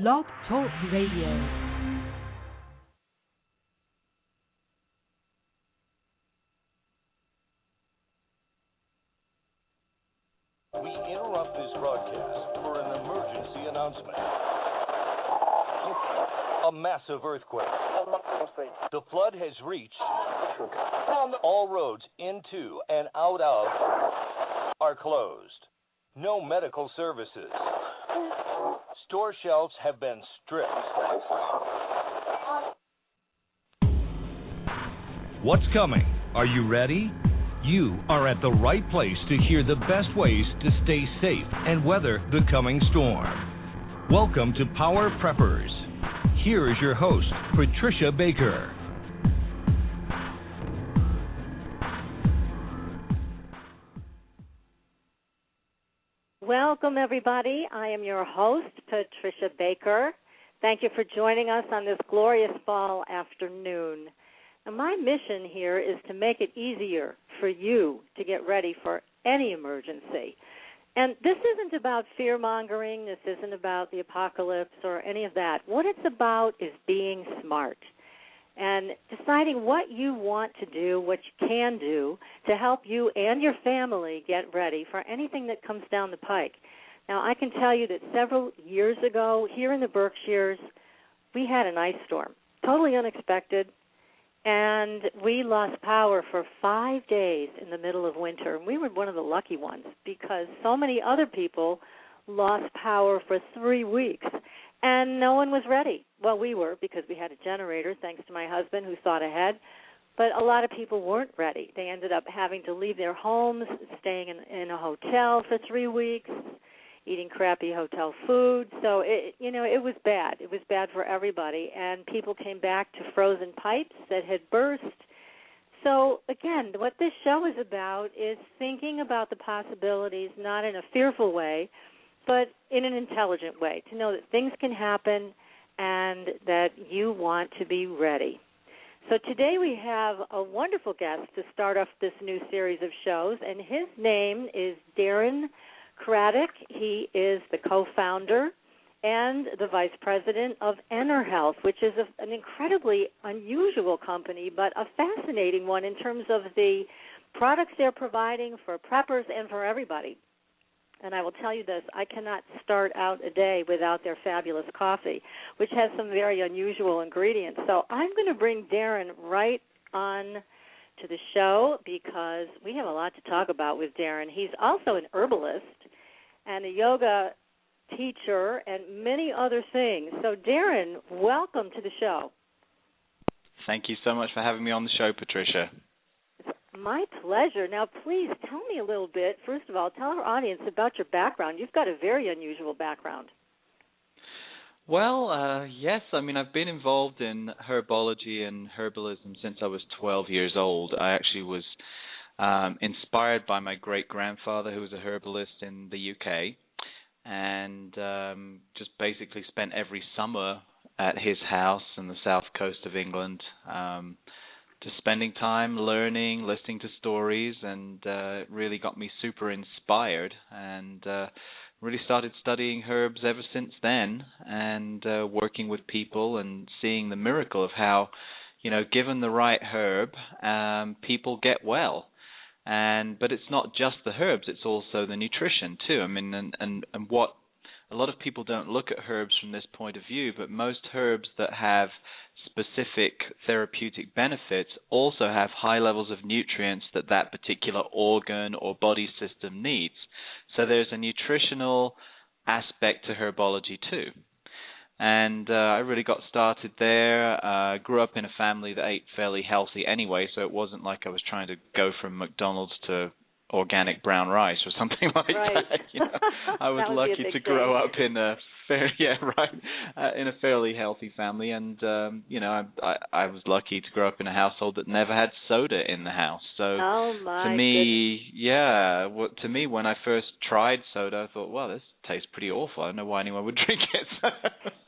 Blog Talk Radio. We interrupt this broadcast for an emergency announcement. A massive earthquake. The flood has reached. All roads into and out of are closed. No medical services. Store shelves have been stripped. What's coming? Are you ready? You are at the right place to hear the best ways to stay safe and weather the coming storm. Welcome to Power Preppers. Here is your host, Patricia Baker. Welcome, everybody. I am your host, Patricia Baker. Thank you for joining us on this glorious fall afternoon. And my mission here is to make it easier for you to get ready for any emergency. And this isn't about fear-mongering. This isn't about the apocalypse or any of that. What it's about is being smart and deciding what you want to do, what you can do to help you and your family get ready for anything that comes down the pike. Now, I can tell you that several years ago, here in the Berkshires, we had an ice storm, totally unexpected, and we lost power for 5 days in the middle of winter. And we were one of the lucky ones because so many other people lost power for 3 weeks. And no one was ready. Well, we were because we had a generator, thanks to my husband who thought ahead. But a lot of people weren't ready. They ended up having to leave their homes, staying in a hotel for 3 weeks, eating crappy hotel food. So, it was bad. It was bad for everybody. And people came back to frozen pipes that had burst. So, again, what this show is about is thinking about the possibilities, not in a fearful way, but in an intelligent way, to know that things can happen and that you want to be ready. So today we have a wonderful guest to start off this new series of shows, and his name is Darren Craddock. He is the co-founder and the vice president of EnerHealth, which is an incredibly unusual company, but a fascinating one in terms of the products they're providing for preppers and for everybody. And I will tell you this, I cannot start out a day without their fabulous coffee, which has some very unusual ingredients. So I'm going to bring Darren right on to the show because we have a lot to talk about with Darren. He's also an herbalist and a yoga teacher and many other things. So, Darren, welcome to the show. Thank you so much for having me on the show, Patricia. My pleasure. Now, please tell me a little bit, first of all, tell our audience about your background. You've got a very unusual background. Well, yes, I've been involved in herbology and herbalism since I was 12 years old. I actually was inspired by my great-grandfather, who was a herbalist in the UK, and just basically spent every summer at his house in the south coast of England, just spending time learning, listening to stories, and it really got me super inspired and really started studying herbs ever since then and working with people and seeing the miracle of how, given the right herb, people get well. But it's not just the herbs, it's also the nutrition too. And what a lot of people don't look at herbs from this point of view, but most herbs that have specific therapeutic benefits also have high levels of nutrients that particular organ or body system needs. So there's a nutritional aspect to herbology too. And I really got started there. Grew up in a family that ate fairly healthy anyway, so it wasn't like I was trying to go from McDonald's to organic brown rice or something like that. I was lucky to grow up in a in a fairly healthy family, and I was lucky to grow up in a household that never had soda in the house. So to me, when I first tried soda, I thought, well, this tastes pretty awful. I don't know why anyone would drink it.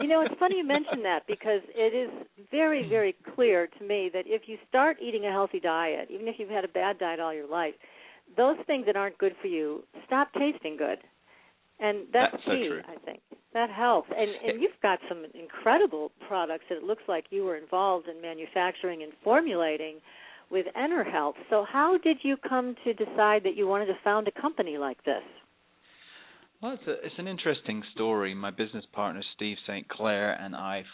It's funny you mention that because it is very, very clear to me that if you start eating a healthy diet, even if you've had a bad diet all your life, those things that aren't good for you stop tasting good. And that's key, so true. I think. That helps. And you've got some incredible products that it looks like you were involved in manufacturing and formulating with EnerHealth. So how did you come to decide that you wanted to found a company like this? Well, it's an interesting story. My business partner, Steve St. Clair, and I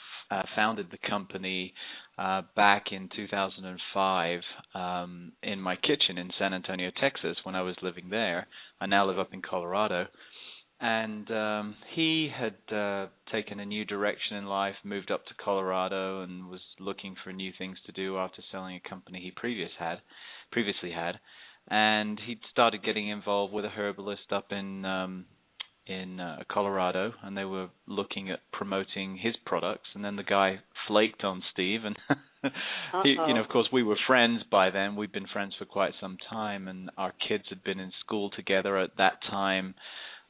founded the company back in 2005 in my kitchen in San Antonio, Texas, when I was living there. I now live up in Colorado. And he had taken a new direction in life, moved up to Colorado, and was looking for new things to do after selling a company he previously had. And he'd started getting involved with a herbalist up in Colorado, and they were looking at promoting his products. And then the guy flaked on Steve, and he, of course, we were friends by then. We'd been friends for quite some time, and our kids had been in school together at that time.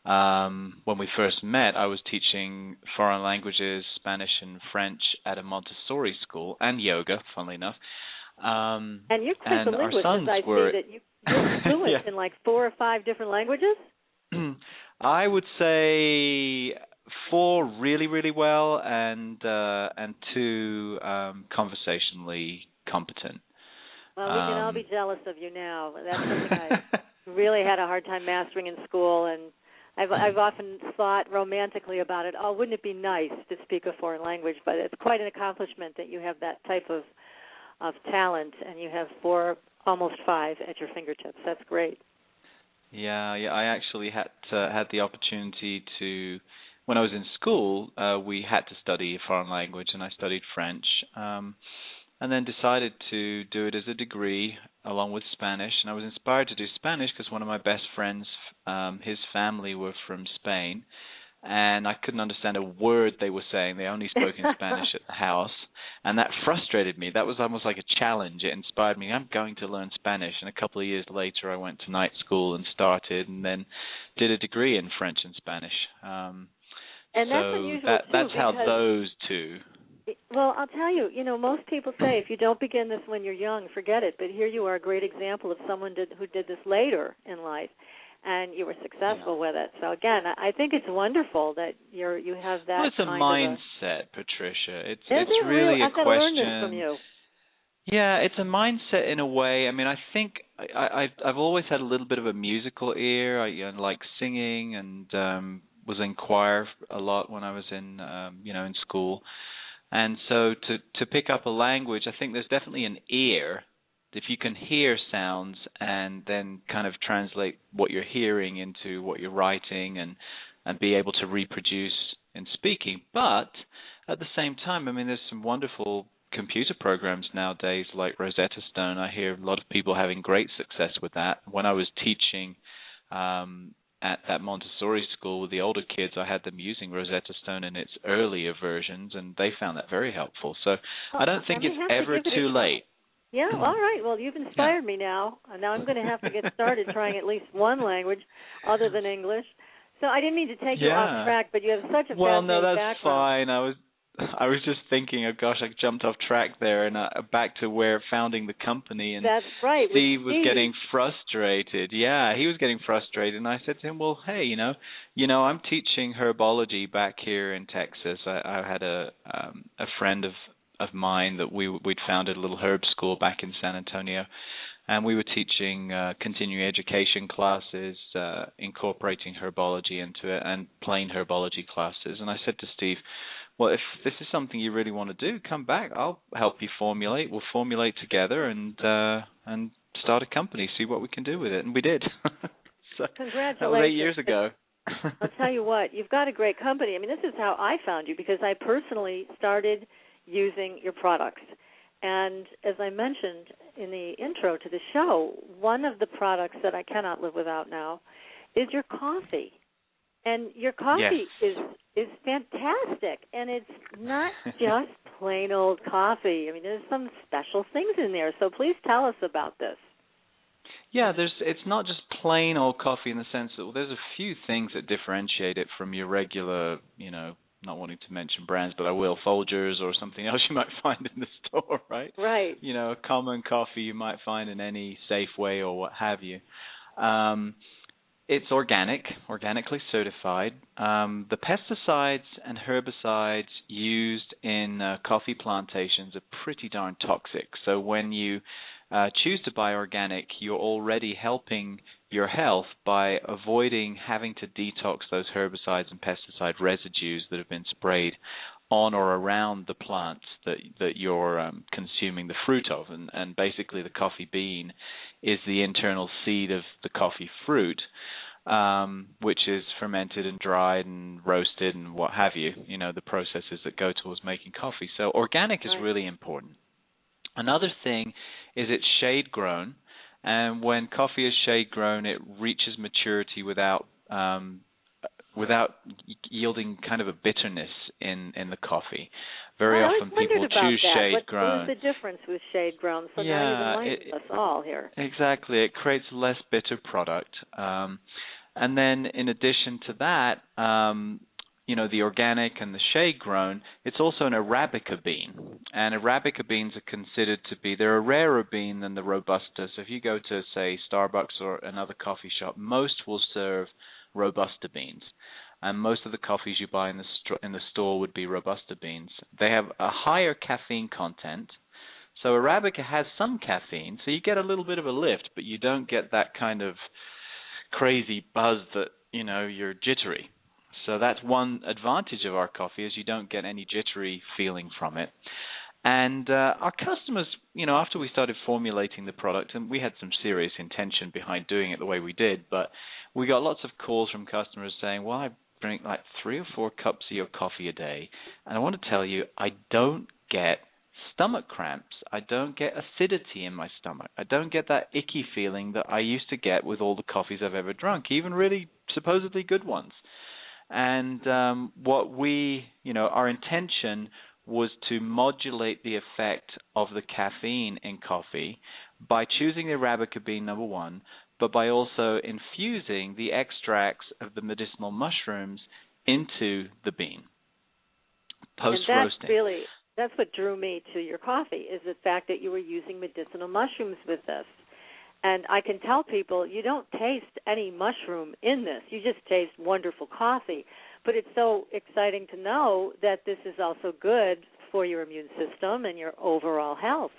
When we first met, I was teaching foreign languages, Spanish and French, at a Montessori school, and yoga, funnily enough. And you're quite the linguist, as I see that you're fluent in like 4 or 5 different languages? I would say 4 really, really well, and 2 conversationally competent. Well, we can all be jealous of you now. That's something I really had a hard time mastering in school, and I've often thought romantically about it. Oh, wouldn't it be nice to speak a foreign language? But it's quite an accomplishment that you have that type of talent, and you have 4, almost 5 at your fingertips. That's great. Yeah. I actually had the opportunity to, when I was in school, we had to study a foreign language, and I studied French. And then decided to do it as a degree along with Spanish. And I was inspired to do Spanish because one of my best friends, his family were from Spain, and I couldn't understand a word they were saying. They only spoke in Spanish at the house, and that frustrated me. That was almost like a challenge. It inspired me. I'm going to learn Spanish. And a couple of years later, I went to night school and started, and then did a degree in French and Spanish. And that's unusual, too. That's how those two... Well, I'll tell you, most people say if you don't begin this when you're young, forget it. But here you are, a great example of someone who did this later in life, and you were successful with it. So, again, I think it's wonderful that you have that. Well, it's a mindset, Patricia. It's really a question. I've got to learn this from you. Yeah, it's a mindset in a way. I mean, I think I've always had a little bit of a musical ear. I like singing, and was in choir a lot when I was in school. And so to pick up a language, I think there's definitely an ear. If you can hear sounds and then kind of translate what you're hearing into what you're writing and be able to reproduce in speaking. But at the same time, I mean, there's some wonderful computer programs nowadays like Rosetta Stone. I hear a lot of people having great success with that. When I was teaching at that Montessori school with the older kids, I had them using Rosetta Stone in its earlier versions, and they found that very helpful. So I don't think it's ever too late. Yeah, all right. Well, you've inspired me now. Now I'm going to have to get started trying at least one language other than English. So I didn't mean to take you off track, but you have such a fascinating background. Well, no, that's fine. I was just thinking, oh gosh, I jumped off track there, and back to where founding the company. And that's right. Steve was getting frustrated. Yeah, he was getting frustrated, and I said to him, well, hey, I'm teaching herbology back here in Texas. I had a friend of mine that we'd founded a little herb school back in San Antonio, and we were teaching continuing education classes, incorporating herbology into it, and plain herbology classes. And I said to Steve, well, if this is something you really want to do, come back. I'll help you formulate. We'll formulate together and start a company, see what we can do with it. And we did. So congratulations. That was 8 years ago. I'll tell you what, you've got a great company. I mean, this is how I found you, because I personally started using your products. And as I mentioned in the intro to the show, one of the products that I cannot live without now is your coffee. And your coffee is fantastic, and it's not just plain old coffee. I mean, there's some special things in there. So please tell us about this. Yeah, it's not just plain old coffee in the sense that there's a few things that differentiate it from your regular, not wanting to mention brands, but I will, Folgers or something else you might find in the store, right? Right. A common coffee you might find in any Safeway or what have you. It's organically certified. The pesticides and herbicides used in coffee plantations are pretty darn toxic. So when you choose to buy organic, you're already helping your health by avoiding having to detox those herbicides and pesticide residues that have been sprayed on or around the plants that you're consuming the fruit of. And basically the coffee bean is the internal seed of the coffee fruit, which is fermented and dried and roasted and what have you, the processes that go towards making coffee. So organic is really important. Another thing is it's shade grown, and when coffee is shade grown, it reaches maturity without yielding kind of a bitterness in the coffee. Very often people choose shade grown. What is the difference with shade grown? So now you've enlightened us all here. Exactly. It creates less bitter product. And then in addition to that, the organic and the shade grown, it's also an Arabica bean. And Arabica beans are considered to be, they're a rarer bean than the Robusta. So if you go to, say, Starbucks or another coffee shop, most will serve Robusta beans. And most of the coffees you buy in the store would be Robusta beans. They have a higher caffeine content. So Arabica has some caffeine, so you get a little bit of a lift, but you don't get that kind of crazy buzz that, you're jittery. So that's one advantage of our coffee, is you don't get any jittery feeling from it. And our customers, after we started formulating the product, and we had some serious intention behind doing it the way we did, but we got lots of calls from customers saying, well, I drink like 3 or 4 cups of your coffee a day, and I want to tell you, I don't get stomach cramps. I don't get acidity in my stomach. I don't get that icky feeling that I used to get with all the coffees I've ever drunk, even really supposedly good ones. And our intention was to modulate the effect of the caffeine in coffee by choosing the Arabica bean, number one, but by also infusing the extracts of the medicinal mushrooms into the bean post-roasting. That's what drew me to your coffee, is the fact that you were using medicinal mushrooms with this. And I can tell people you don't taste any mushroom in this. You just taste wonderful coffee. But it's so exciting to know that this is also good for your immune system and your overall health.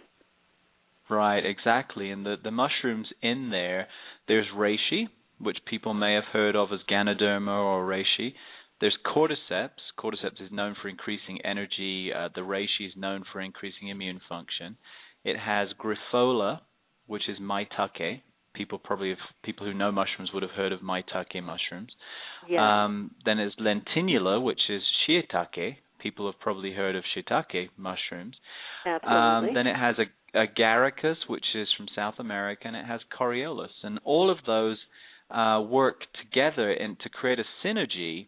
Right, exactly. And the mushrooms in there's reishi, which people may have heard of as Ganoderma or reishi. There's cordyceps. Cordyceps is known for increasing energy. The reishi is known for increasing immune function. It has grifola, which is maitake. People who know mushrooms would have heard of maitake mushrooms. Yeah. Then there's lentinula, which is shiitake. People have probably heard of shiitake mushrooms. Absolutely. Then it has agaricus, which is from South America, and it has Coriolis. And all of those work together to create a synergy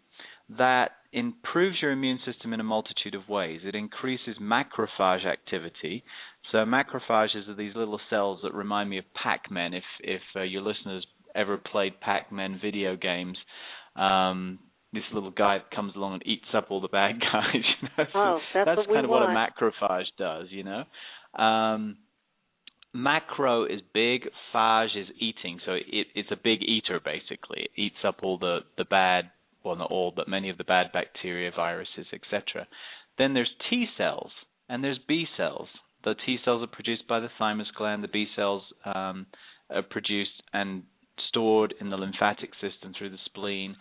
that improves your immune system in a multitude of ways. It increases macrophage activity. So macrophages are these little cells that remind me of Pac-Man. If your listeners ever played Pac-Man video games, this little guy that comes along and eats up all the bad guys. That's kind of what a macrophage does, Macro is big, phage is eating, so it's a big eater basically. It eats up all the bad, well not all, but many of the bad bacteria, viruses, etc. Then there's T cells and there's B cells. The T cells are produced by the thymus gland. The B cells are produced and stored in the lymphatic system through the spleen.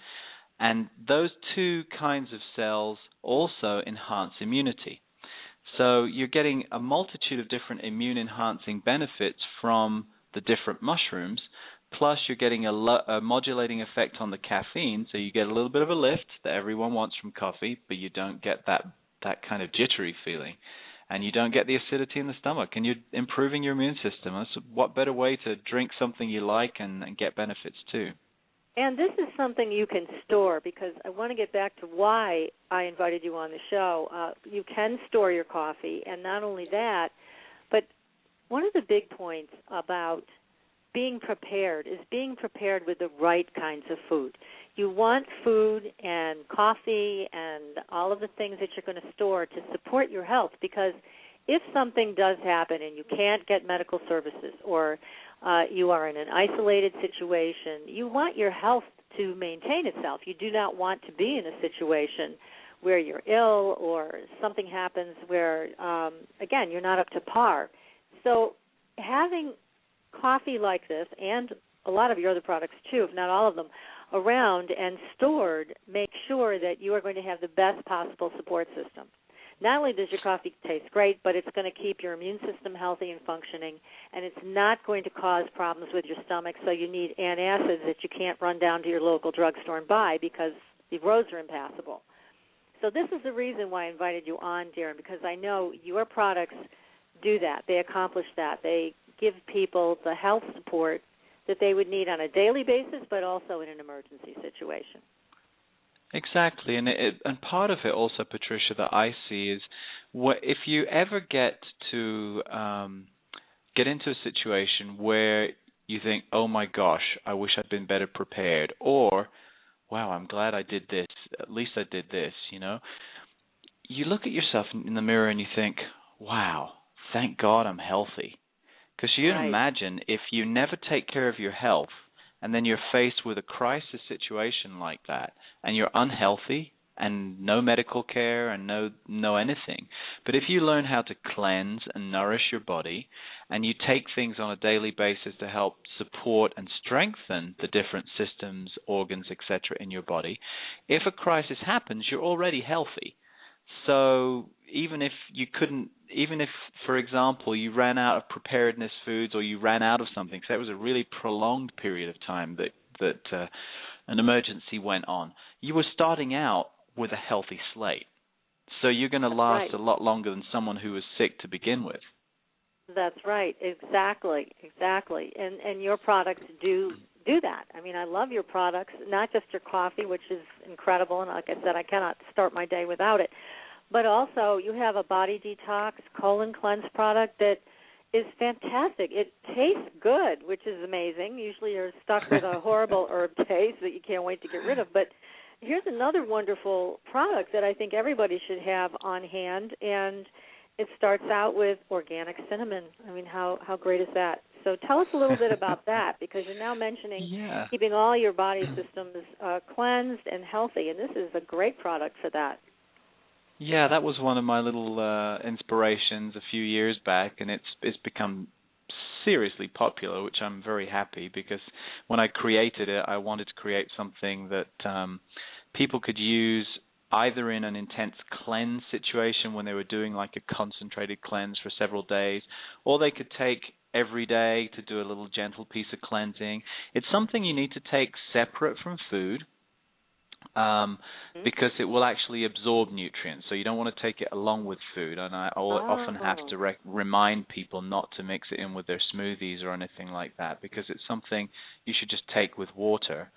And those two kinds of cells also enhance immunity. So you're getting a multitude of different immune-enhancing benefits from the different mushrooms, plus you're getting a modulating effect on the caffeine, so you get a little bit of a lift that everyone wants from coffee, but you don't get that kind of jittery feeling. And you don't get the acidity in the stomach, and you're improving your immune system. What better way to drink something you like and get benefits too? And this is something you can store, because I want to get back to why I invited you on the show. You can store your coffee, and not only that, but one of the big points about being prepared is being prepared with the right kinds of food. You want food and coffee and all of the things that you're going to store to support your health, because if something does happen and you can't get medical services, or you are in an isolated situation, you want your health to maintain itself. You do not want to be in a situation where you're ill or something happens where, again, you're not up to par. So having coffee like this, and a lot of your other products too, if not all of them, around and stored, make sure that you are going to have the best possible support system. Not only does your coffee taste great, but it's going to keep your immune system healthy and functioning, and it's not going to cause problems with your stomach, so you need antacids that you can't run down to your local drugstore and buy because the roads are impassable. So this is the reason why I invited you on, Darren, because I know your products do that. They accomplish that. They give people the health support that they would need on a daily basis, but also in an emergency situation. Exactly, and part of it also, Patricia, that I see is if you ever get to get into a situation where you think, oh my gosh, I wish I'd been better prepared, or wow, I'm glad I did this, at least I did this, you look at yourself in the mirror and you think, wow, thank God I'm healthy. Because you can imagine if you never take care of your health and then you're faced with a crisis situation like that and you're unhealthy and no medical care and no anything. But if you learn how to cleanse and nourish your body and you take things on a daily basis to help support and strengthen the different systems, organs, etc. in your body, if a crisis happens, you're already healthy. So even if, for example, you ran out of preparedness foods or you ran out of something, so it was a really prolonged period of time that an emergency went on, you were starting out with a healthy slate. So you're going to last a lot longer than someone who was sick to begin with. That's right. Exactly. And your products do that. I mean, I love your products, not just your coffee, which is incredible, and like I said, I cannot start my day without it, but also you have a body detox colon cleanse product that is fantastic. It tastes good, which is amazing. Usually you're stuck with a horrible herb taste that you can't wait to get rid of, but here's another wonderful product that I think everybody should have on hand, and it starts out with organic cinnamon. I mean, how great is that? So tell us a little bit about that, because you're now mentioning keeping all your body systems cleansed and healthy, and this is a great product for that. Yeah, that was one of my little inspirations a few years back, and it's become seriously popular, which I'm very happy, because when I created it, I wanted to create something that people could use either in an intense cleanse situation when they were doing like a concentrated cleanse for several days, or they could take every day to do a little gentle piece of cleansing. It's something you need to take separate from food because it will actually absorb nutrients. So you don't want to take it along with food. And I often have to remind people not to mix it in with their smoothies or anything like that, because it's something you should just take with water.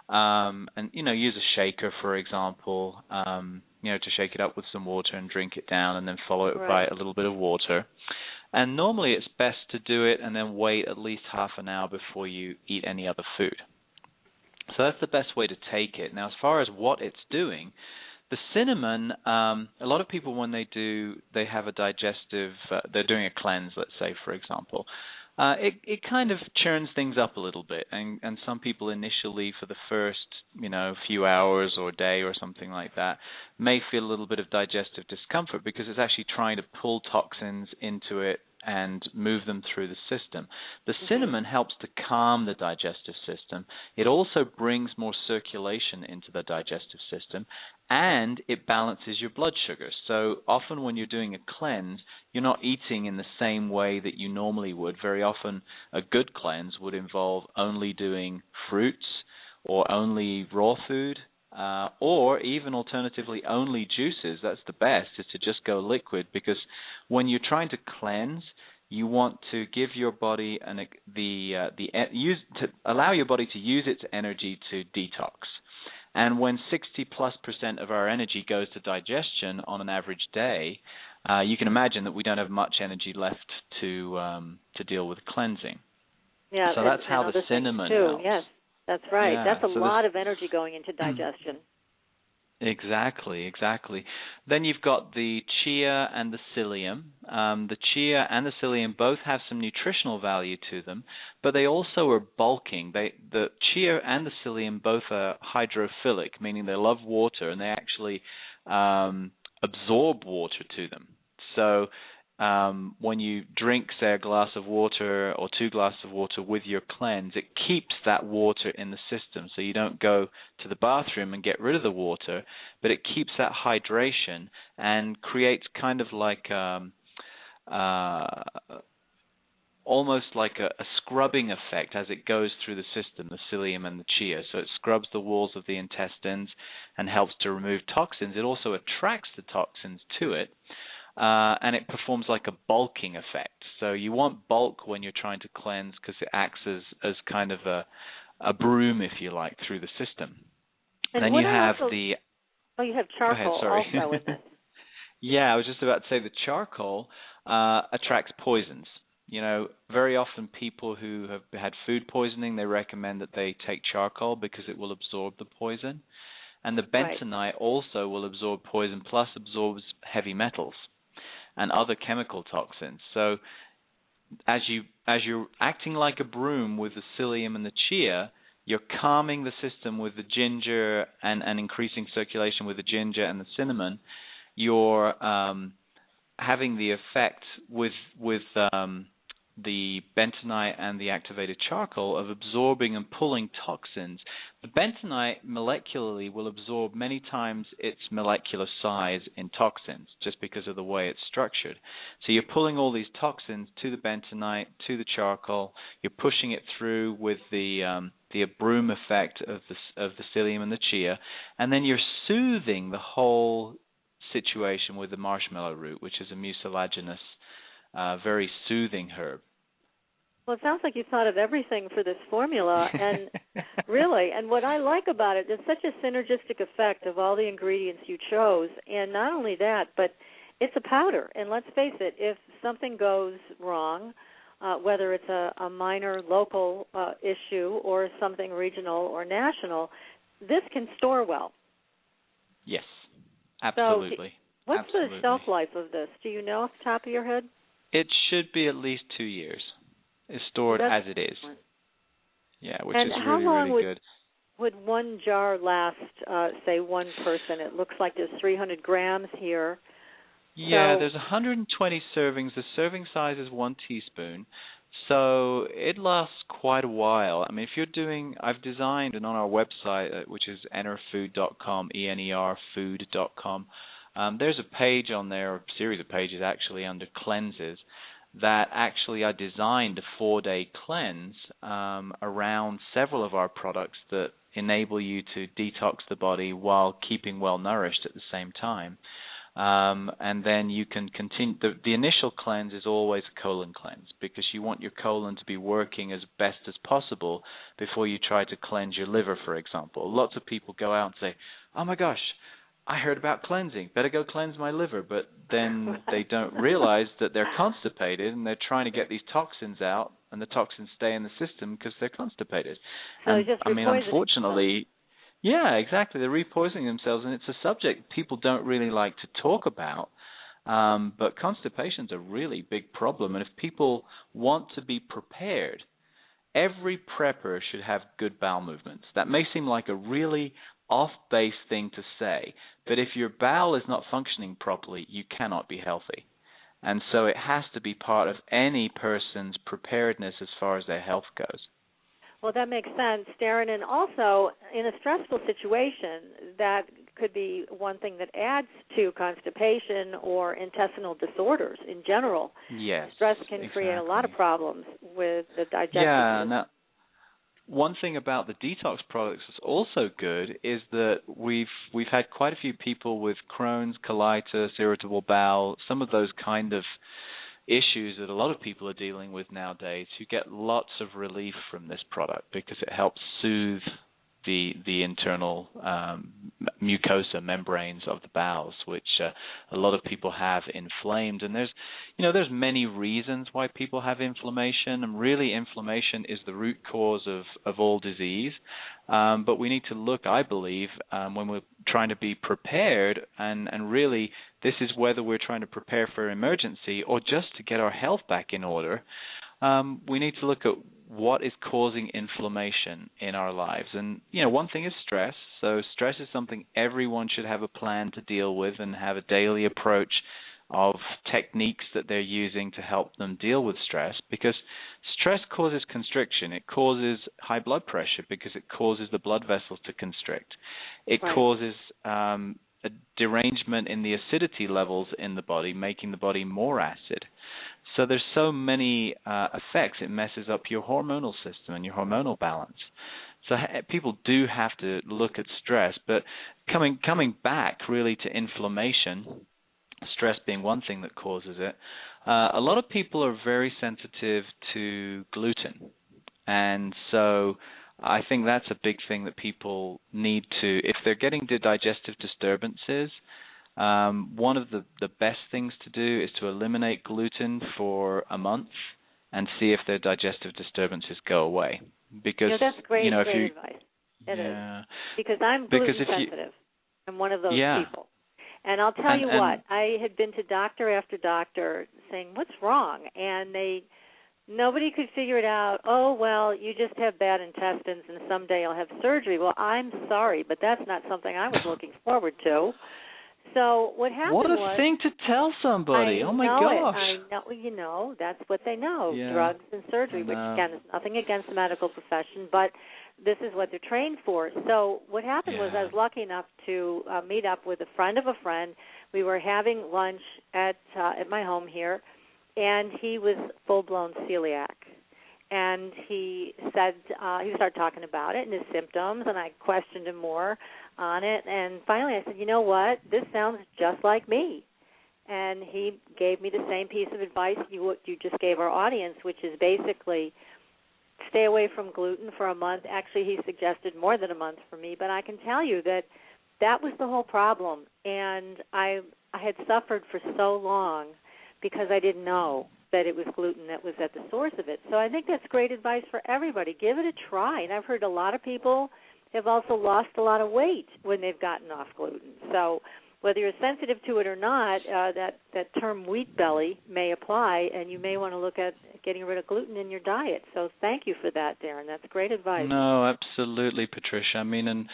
And, use a shaker, for example, to shake it up with some water and drink it down, and then follow it by a little bit of water. And normally it's best to do it and then wait at least half an hour before you eat any other food. So that's the best way to take it. Now, as far as what it's doing, the cinnamon, a lot of people when they have a digestive, they're doing a cleanse, let's say, for example, it kind of churns things up a little bit, and some people initially for the first, few hours or day or something like that may feel a little bit of digestive discomfort because it's actually trying to pull toxins into it and move them through the system. The cinnamon helps to calm the digestive system. It also brings more circulation into the digestive system, and it balances your blood sugar. So often when you're doing a cleanse, you're not eating in the same way that you normally would. Very often a good cleanse would involve only doing fruits or only raw food, or even alternatively only juices. That's the best, is to just go liquid, because when you're trying to cleanse, you want to give your body allow your body to use its energy to detox. And when 60+% of our energy goes to digestion on an average day, you can imagine that we don't have much energy left to deal with cleansing. Yeah, so that's how the cinnamon helps. Yes, that's right. Yeah, that's a lot of energy going into digestion. Exactly. Then you've got the chia and the psyllium. The chia and the psyllium both have some nutritional value to them, but they also are bulking. The chia and the psyllium both are hydrophilic, meaning they love water, and they actually absorb water to them. So when you drink, say, a glass of water or 2 glasses of water with your cleanse, it keeps that water in the system. So you don't go to the bathroom and get rid of the water, but it keeps that hydration and creates kind of like almost like a scrubbing effect as it goes through the system, the psyllium and the chia. So it scrubs the walls of the intestines and helps to remove toxins. It also attracts the toxins to it. And it performs like a bulking effect. So you want bulk when you're trying to cleanse because it acts as kind of a broom, if you like, through the system. And then you have you have charcoal also with it. Yeah, I was just about to say the charcoal attracts poisons. You know, very often people who have had food poisoning, they recommend that they take charcoal because it will absorb the poison. And the bentonite also will absorb poison, plus absorbs heavy metals and other chemical toxins. So as you're acting like a broom with the psyllium and the chia, you're calming the system with the ginger and increasing circulation with the ginger and the cinnamon. You're having the effect with the bentonite and the activated charcoal of absorbing and pulling toxins. The bentonite molecularly will absorb many times its molecular size in toxins just because of the way it's structured. So you're pulling all these toxins to the bentonite, to the charcoal. You're pushing it through with the broom effect of the psyllium and the chia, and then you're soothing the whole situation with the marshmallow root, which is a mucilaginous, very soothing herb. Well, it sounds like you thought of everything for this formula, and really, and what I like about it, there's such a synergistic effect of all the ingredients you chose, and not only that, but it's a powder, and let's face it, if something goes wrong, whether it's a minor local issue or something regional or national, this can store well. Yes, absolutely. So, what's the shelf life of this? Do you know off the top of your head? It should be at least 2 years. It's stored as it is. Yeah, which is really, really good. Would one jar last, say, one person? It looks like there's 300 grams here. Yeah, there's 120 servings. The serving size is 1 teaspoon. So it lasts quite a while. I mean, if you're doing, I've designed, and on our website, which is enerfood.com, enerfood.com, there's a page on there, a series of pages actually, under cleanses, that actually I designed a 4-day cleanse around several of our products that enable you to detox the body while keeping well nourished at the same time. And then you can continue. The initial cleanse is always a colon cleanse because you want your colon to be working as best as possible before you try to cleanse your liver, for example. Lots of people go out and say, oh my gosh, I heard about cleansing, better go cleanse my liver, but then they don't realize that they're constipated and they're trying to get these toxins out, and the toxins stay in the system because they're constipated. So and I mean, unfortunately, yeah, exactly, they're repoisoning themselves, and it's a subject people don't really like to talk about. But constipation's a really big problem, and if people want to be prepared, every prepper should have good bowel movements. That may seem like a really off-base thing to say, but if your bowel is not functioning properly, you cannot be healthy. And so it has to be part of any person's preparedness as far as their health goes. Well, that makes sense, Darren. And also, in a stressful situation, that could be one thing that adds to constipation or intestinal disorders in general. Yes, stress can create a lot of problems with the digestion. Yeah, now, one thing about the detox products that's also good is that we've had quite a few people with Crohn's, colitis, irritable bowel, some of those kind of issues that a lot of people are dealing with nowadays, who get lots of relief from this product because it helps soothe the internal mucosa membranes of the bowels, which a lot of people have inflamed. And there's many reasons why people have inflammation, and really inflammation is the root cause of all disease. But we need to look, I believe, when we're trying to be prepared, and really this is whether we're trying to prepare for emergency or just to get our health back in order. We need to look at what is causing inflammation in our lives. And, one thing is stress. So stress is something everyone should have a plan to deal with and have a daily approach of techniques that they're using to help them deal with stress, because stress causes constriction. It causes high blood pressure because it causes the blood vessels to constrict. It causes a derangement in the acidity levels in the body, making the body more acid. So there's so many effects. It messes up your hormonal system and your hormonal balance. So people do have to look at stress. But coming back really to inflammation, stress being one thing that causes it, a lot of people are very sensitive to gluten. And so I think that's a big thing that people need to, if they're getting digestive disturbances, one of the best things to do is to eliminate gluten for a month and see if their digestive disturbances go away. Because that's great advice. It is. Because I'm gluten sensitive. I'm one of those people. And I'll tell you what, I had been to doctor after doctor saying, what's wrong? And nobody could figure it out. Oh, well, you just have bad intestines and someday you'll have surgery. Well, I'm sorry, but that's not something I was looking forward to. So what happened was... What a thing to tell somebody. Oh, my gosh. I know. That's what they know, drugs and surgery, which, again, is nothing against the medical profession, but this is what they're trained for. So what happened was I was lucky enough to meet up with a friend of a friend. We were having lunch at my home here, and he was full-blown celiac. And he said, he started talking about it and his symptoms, and I questioned him more on it. And finally I said, you know what, this sounds just like me. And he gave me the same piece of advice you just gave our audience, which is basically stay away from gluten for a month. Actually, he suggested more than a month for me, but I can tell you that was the whole problem. And I had suffered for so long because I didn't know that it was gluten that was at the source of it. So I think that's great advice for everybody. Give it a try. And I've heard a lot of people have also lost a lot of weight when they've gotten off gluten. So whether you're sensitive to it or not, that term wheat belly may apply, and you may want to look at getting rid of gluten in your diet. So thank you for that, Darren. That's great advice. No, absolutely, Patricia. I mean, and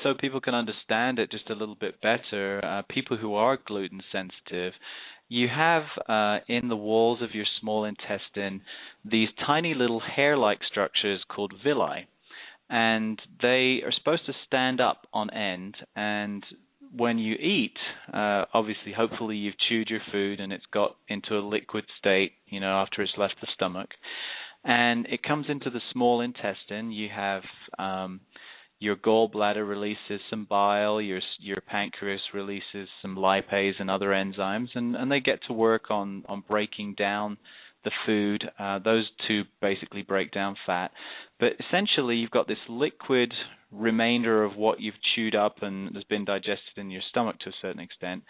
so people can understand it just a little bit better, people who are gluten sensitive, you have in the walls of your small intestine these tiny little hair-like structures called villi, and they are supposed to stand up on end. And when you eat, obviously, hopefully you've chewed your food and it's got into a liquid state, after it's left the stomach, and it comes into the small intestine. You have your gallbladder releases some bile, your pancreas releases some lipase and other enzymes, and they get to work on breaking down the food. Those two basically break down fat. But essentially you've got this liquid remainder of what you've chewed up and has been digested in your stomach to a certain extent.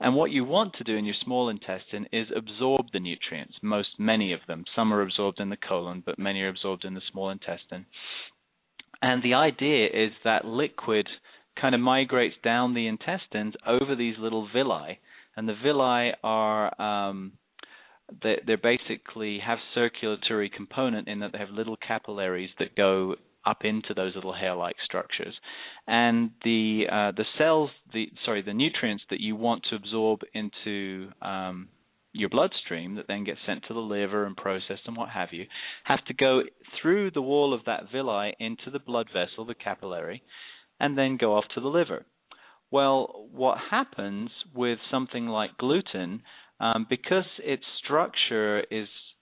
And what you want to do in your small intestine is absorb the nutrients, many of them. Some are absorbed in the colon, but many are absorbed in the small intestine. And the idea is that liquid kind of migrates down the intestines over these little villi, and the villi are they basically have circulatory component in that they have little capillaries that go up into those little hair-like structures, and the nutrients that you want to absorb into your bloodstream that then gets sent to the liver and processed and what have you, have to go through the wall of that villi into the blood vessel, the capillary, and then go off to the liver. Well, what happens with something like gluten, because its structure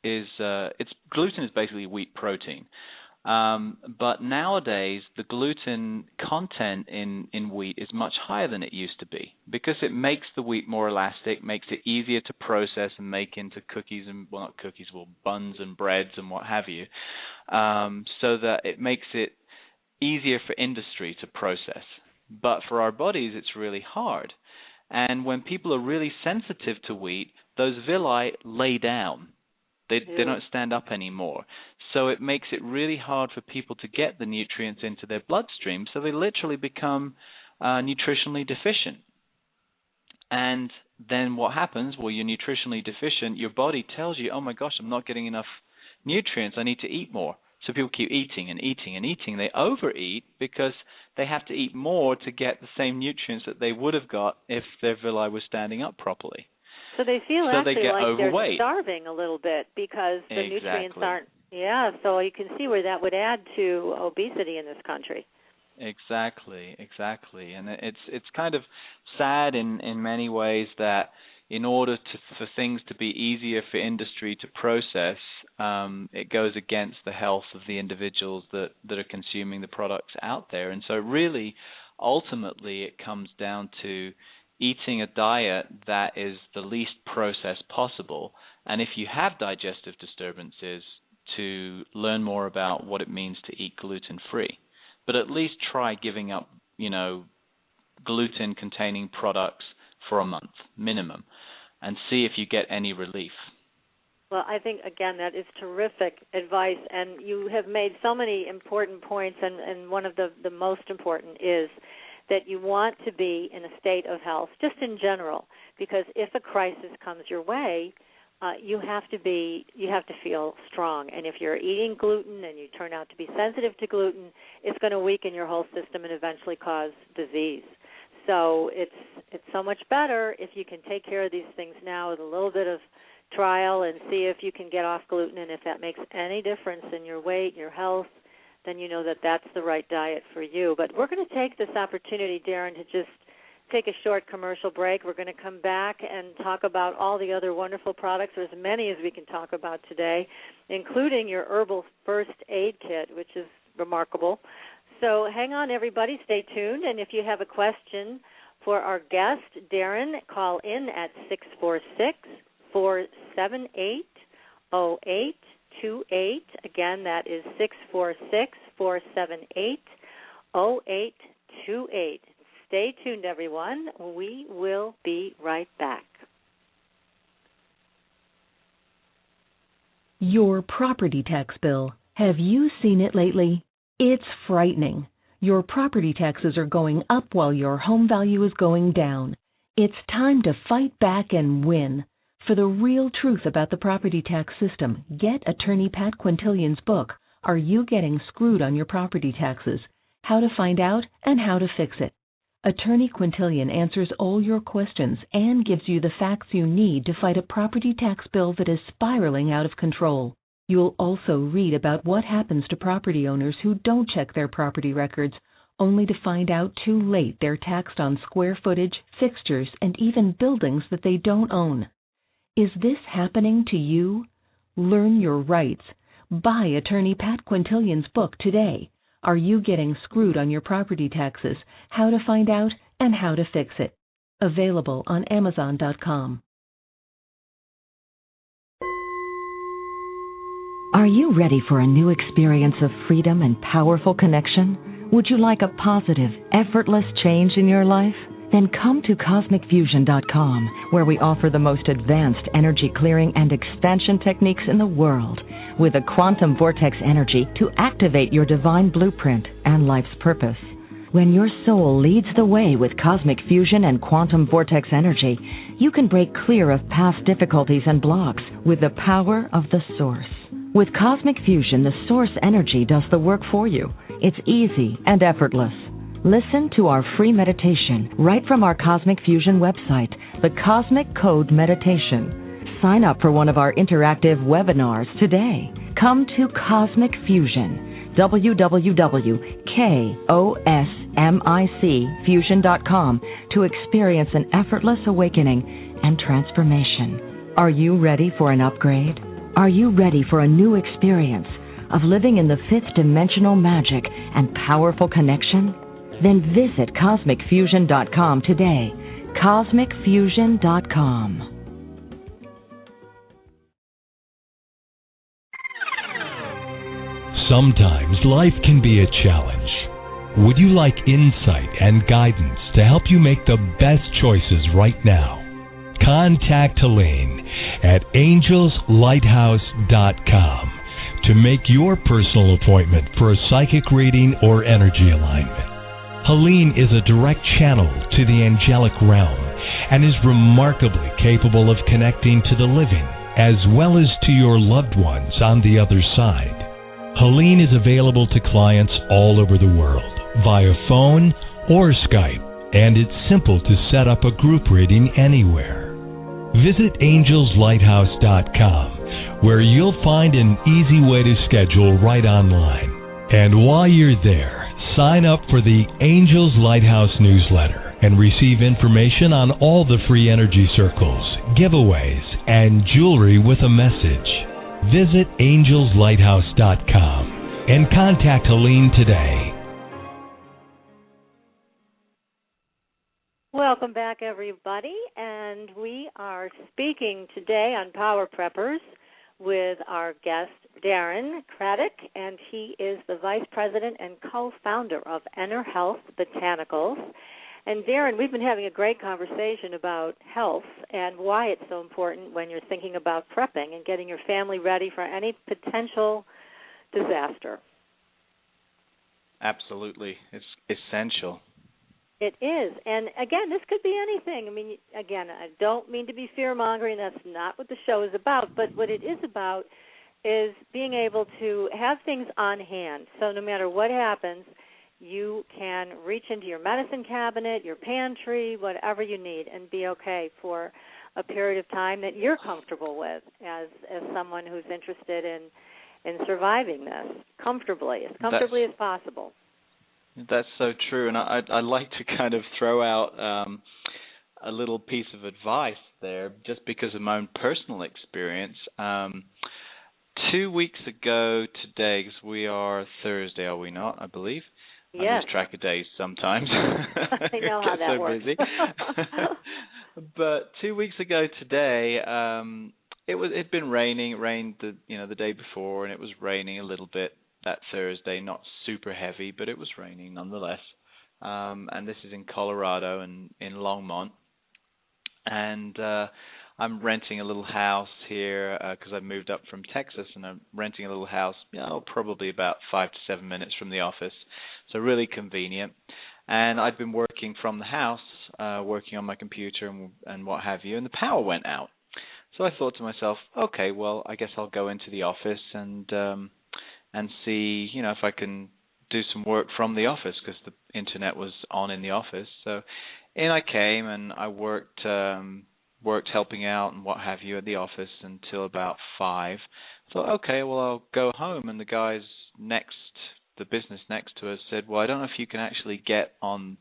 gluten is basically wheat protein. But nowadays, the gluten content in wheat is much higher than it used to be because it makes the wheat more elastic, makes it easier to process and make into buns and breads and what have you, so that it makes it easier for industry to process. But for our bodies, it's really hard. And when people are really sensitive to wheat, those villi lay down. They don't stand up anymore. So it makes it really hard for people to get the nutrients into their bloodstream. So they literally become nutritionally deficient. And then what happens? Well, you're nutritionally deficient. Your body tells you, oh my gosh, I'm not getting enough nutrients. I need to eat more. So people keep eating and eating and eating. They overeat because they have to eat more to get the same nutrients that they would have got if their villi was standing up properly. So they feel so actually they get like overweight. They're starving a little bit because the nutrients aren't. Yeah, so you can see where that would add to obesity in this country. Exactly. And it's kind of sad in many ways that in order for things to be easier for industry to process, it goes against the health of the individuals that are consuming the products out there. And so really, ultimately, it comes down to eating a diet that is the least processed possible. And if you have digestive disturbances, to learn more about what it means to eat gluten-free. But at least try giving up, gluten-containing products for a month, minimum, and see if you get any relief. Well, I think, again, that is terrific advice, and you have made so many important points, and one of the most important is that you want to be in a state of health, just in general, because if a crisis comes your way, you have to feel strong. And if you're eating gluten and you turn out to be sensitive to gluten, it's going to weaken your whole system and eventually cause disease. So it's so much better if you can take care of these things now with a little bit of trial and see if you can get off gluten, and if that makes any difference in your weight, your health, then you know that that's the right diet for you. But we're going to take this opportunity, Darren, to just take a short commercial break. We're going to come back and talk about all the other wonderful products, or as many as we can talk about today, including your herbal first aid kit, which is remarkable. So hang on, everybody. Stay tuned. And if you have a question for our guest, Darren, call in at 646-478-0828. Again, that is 646-478-0828. Stay tuned, everyone. We will be right back. Your property tax bill. Have you seen it lately? It's frightening. Your property taxes are going up while your home value is going down. It's time to fight back and win. For the real truth about the property tax system, get attorney Pat Quintilian's book, Are You Getting Screwed on Your Property Taxes? How to Find Out and How to Fix It. Attorney Quintilian answers all your questions and gives you the facts you need to fight a property tax bill that is spiraling out of control. You'll also read about what happens to property owners who don't check their property records, only to find out too late they're taxed on square footage, fixtures, and even buildings that they don't own. Is this happening to you? Learn your rights. Buy attorney Pat Quintilian's book today. Are You Getting Screwed on Your Property Taxes? How to Find Out and How to Fix It. Available on Amazon.com. Are you ready for a new experience of freedom and powerful connection? Would you like a positive, effortless change in your life? Then come to CosmicFusion.com, where we offer the most advanced energy clearing and expansion techniques in the world, with a quantum vortex energy to activate your divine blueprint and life's purpose. When your soul leads the way with cosmic fusion and quantum vortex energy, you can break clear of past difficulties and blocks with the power of the source. With Cosmic Fusion, the source energy does the work for you. It's easy and effortless. Listen to our free meditation right from our Cosmic Fusion website, the Cosmic Code Meditation. Sign up for one of our interactive webinars today. Come to Cosmic Fusion, www.KOSMICfusion.com, to experience an effortless awakening and transformation. Are you ready for an upgrade? Are you ready for a new experience of living in the fifth dimensional magic and powerful connection? Then visit CosmicFusion.com today. CosmicFusion.com. Sometimes life can be a challenge, Would you like insight and guidance to help you make the best choices right now? Contact Helene at angelslighthouse.com to make your personal appointment for a psychic reading or energy alignment. Helene is a direct channel to the angelic realm and is remarkably capable of connecting to the living as well as to your loved ones on the other side. Helene is available to clients all over the world via phone or Skype, and it's simple to set up a group reading anywhere. Visit angelslighthouse.com, where you'll find an easy way to schedule right online. And while you're there, sign up for the Angels Lighthouse newsletter and receive information on all the free energy circles, giveaways, and jewelry with a message. Visit angelslighthouse.com and contact Helene today. Welcome back, everybody, and we are speaking today on Power Preppers with our guest, Darren Craddock, and he is the Vice President and co-founder of EnerHealth Botanicals. And Darren, we've been having a great conversation about health and why it's so important when you're thinking about prepping and getting your family ready for any potential disaster. Absolutely. It's essential. It is. And, again, this could be anything. I mean, again, I don't mean to be fear-mongering. That's not what the show is about. But what it is about is being able to have things on hand. So no matter what happens, you can reach into your medicine cabinet, your pantry, whatever you need, and be okay for a period of time that you're comfortable with as someone who's interested in surviving this comfortably as possible. That's so true, and I'd like to kind of throw out a little piece of advice there, just because of my own personal experience. 2 weeks ago today, because we are Thursday, are we not, I believe? Yes. I lose track of days sometimes. I know how that works. Busy. But 2 weeks ago today, it'd been raining. It rained the day before, and it was raining a little bit that Thursday, not super heavy, but it was raining nonetheless. And this is in Colorado and in Longmont. And I'm renting a little house here because I've moved up from Texas, and I'm renting a little house, probably about 5 to 7 minutes from the office. So really convenient. And I'd been working from the house, working on my computer and what have you, and the power went out. So I thought to myself, okay, well, I guess I'll go into the office and see, if I can do some work from the office, because the internet was on in the office. So in I came, and I worked helping out and what have you at the office until about 5. Thought, okay, well, I'll go home. And the guys the business next to us said, well, I don't know if you can actually get off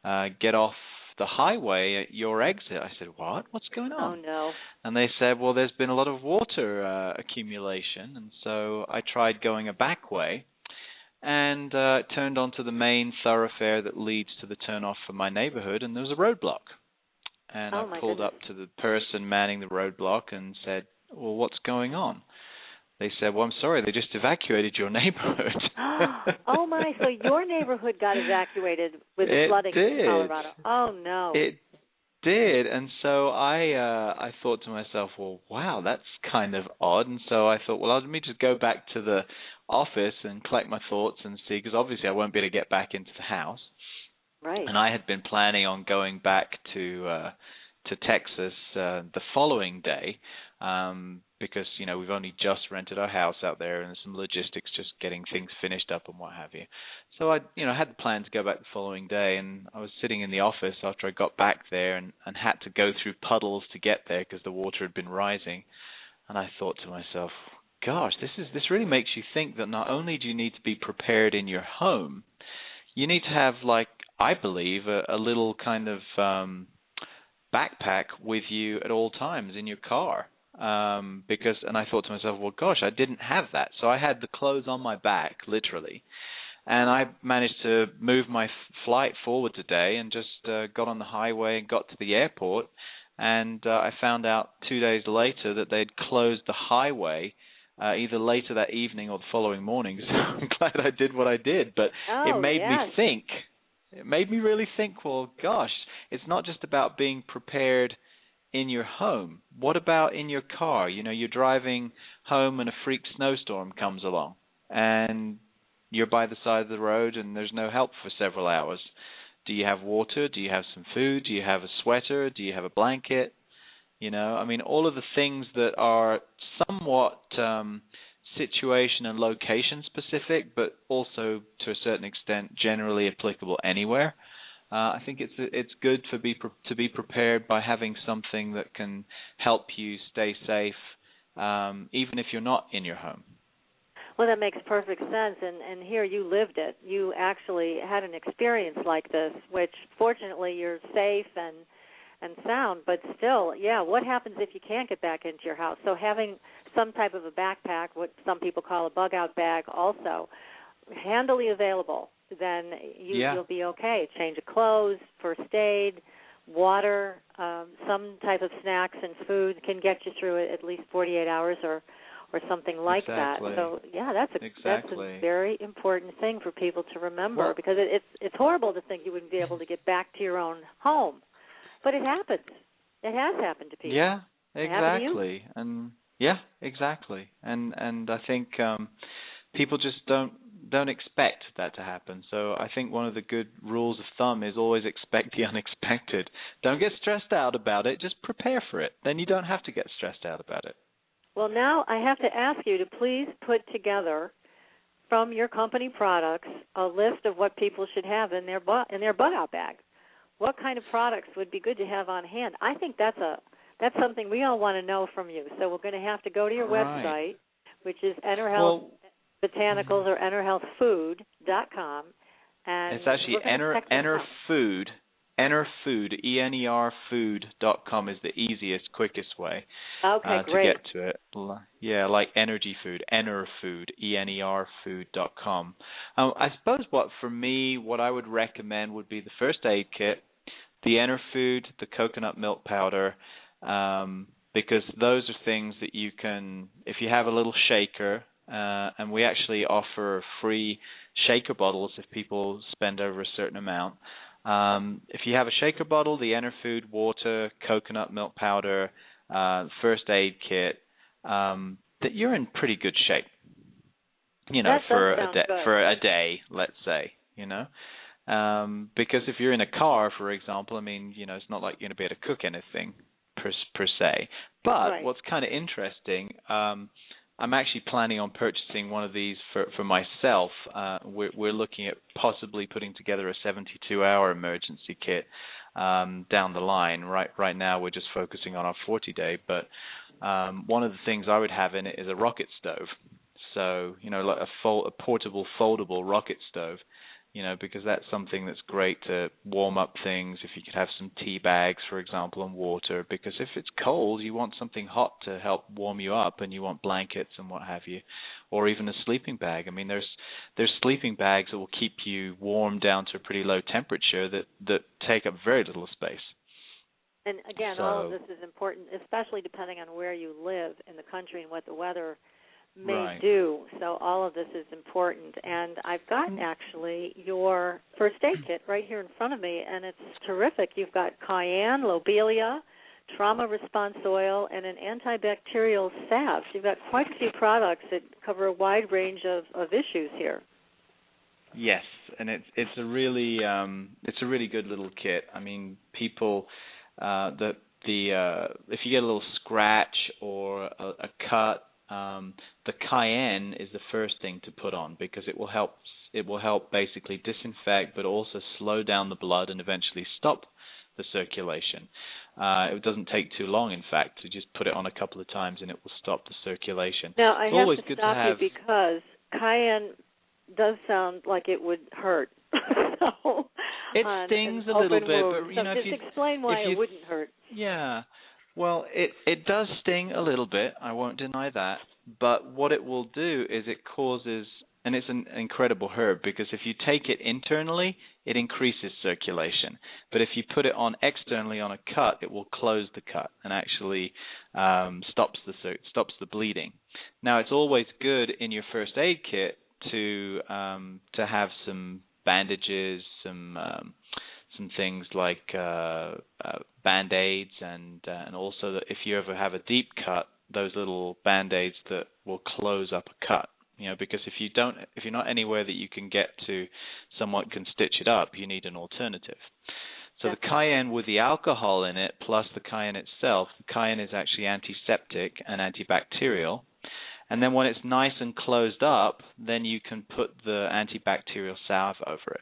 the highway at your exit. I said, what? What's going on? Oh, no. And they said, well, there's been a lot of water accumulation. And so I tried going a back way and turned onto the main thoroughfare that leads to the turnoff for my neighborhood, and there was a roadblock. And I pulled up to the person manning the roadblock and said, well, what's going on? They said, well, I'm sorry, they just evacuated your neighborhood. Oh, my, so your neighborhood got evacuated with the flooding in Colorado. Oh, no. It did, and so I thought to myself, well, wow, that's kind of odd. And so I thought, well, let me just go back to the office and collect my thoughts and see, because obviously I won't be able to get back into the house. Right. And I had been planning on going back to Texas the following day, because we've only just rented our house out there, and there's some logistics, just getting things finished up and what have you. So I had the plan to go back the following day, and I was sitting in the office after I got back there and had to go through puddles to get there because the water had been rising. And I thought to myself, gosh, this really makes you think that not only do you need to be prepared in your home, you need to have, I believe, a little kind of backpack with you at all times in your car. And I thought to myself, well, gosh, I didn't have that. So I had the clothes on my back, literally. And I managed to move my flight forward today and just got on the highway and got to the airport. And I found out 2 days later that they'd closed the highway either later that evening or the following morning. So I'm glad I did what I did, but it made me think. It made me really think, well, gosh, it's not just about being prepared in your home. What about in your car? You know, you're driving home and a freak snowstorm comes along and you're by the side of the road and there's no help for several hours. Do you have water? Do you have some food? Do you have a sweater? Do you have a blanket? You know, I mean, all of the things that are somewhat situation and location specific, but also to a certain extent generally applicable anywhere. I think it's good to be prepared by having something that can help you stay safe, even if you're not in your home. Well, that makes perfect sense, and here you lived it. You actually had an experience like this, which fortunately you're safe and sound, but still, yeah, what happens if you can't get back into your house? So having some type of a backpack, what some people call a bug-out bag, also handily available, then you'll be okay. Change of clothes, first aid, water, some type of snacks and food can get you through it at least 48 hours or something like that. So, yeah, that's a very important thing for people to remember, because it's horrible to think you wouldn't be able to get back to your own home. But it happens. It has happened to people. Yeah, exactly. And yeah, exactly. And I think people just don't expect that to happen. So I think one of the good rules of thumb is always expect the unexpected. Don't get stressed out about it. Just prepare for it. Then you don't have to get stressed out about it. Well, now I have to ask you to please put together from your company products a list of what people should have in their bug-out bag. What kind of products would be good to have on hand? I think that's something we all want to know from you. So we're going to have to go to your website, which is EnerHealth Botanicals or EnerHealthFood.com. And it's actually EnerFood. EnerFood, EnerFood.com is the easiest, quickest way to get to it. Yeah, like energy food, EnerFood, EnerFood.com. I suppose what I would recommend would be the first aid kit, the EnerFood, the coconut milk powder, because those are things that you can, if you have a little shaker, and we actually offer free shaker bottles if people spend over a certain amount. If you have a shaker bottle, the EnerFood, water, coconut milk powder, first aid kit, that you're in pretty good shape. You know, for a day, let's say. You know, because if you're in a car, for example, I mean, you know, it's not like you're going to be able to cook anything per se. But what's kind of interesting, I'm actually planning on purchasing one of these for myself. We're looking at possibly putting together a 72-hour emergency kit down the line. Right now, we're just focusing on our 40-day. But one of the things I would have in it is a rocket stove. So, you know, like a portable, foldable rocket stove. You know, because that's something that's great to warm up things. If you could have some tea bags, for example, and water, because if it's cold, you want something hot to help warm you up, and you want blankets and what have you, or even a sleeping bag. I mean, there's sleeping bags that will keep you warm down to a pretty low temperature that take up very little space. And again, all of this is important, especially depending on where you live in the country and what the weather may do. So all of this is important. And I've got actually your first aid kit right here in front of me, and it's terrific. You've got cayenne, lobelia, trauma response oil, and an antibacterial salve. So you've got quite a few products that cover a wide range of issues here. Yes, and it's a really good little kit. I mean, people if you get a little scratch or a cut, the cayenne is the first thing to put on, because it will help basically disinfect, but also slow down the blood and eventually stop the circulation. It doesn't take too long, in fact, to just put it on a couple of times and it will stop the circulation. Now, I have to stop you because cayenne does sound like it would hurt. So, it stings a little bit, but you know, just explain why it wouldn't hurt. Yeah. Well, it does sting a little bit, I won't deny that, but what it will do is it causes and it's an incredible herb because if you take it internally, it increases circulation. But if you put it on externally on a cut, it will close the cut and actually stops the bleeding. Now, it's always good in your first aid kit to have some bandages, some things like Band-Aids, and also that if you ever have a deep cut, those little Band-Aids that will close up a cut. Because if you're not anywhere that you can get to someone can stitch it up, you need an alternative. So the cayenne with the alcohol in it, plus the cayenne itself, the cayenne is actually antiseptic and antibacterial. And then when it's nice and closed up, then you can put the antibacterial salve over it.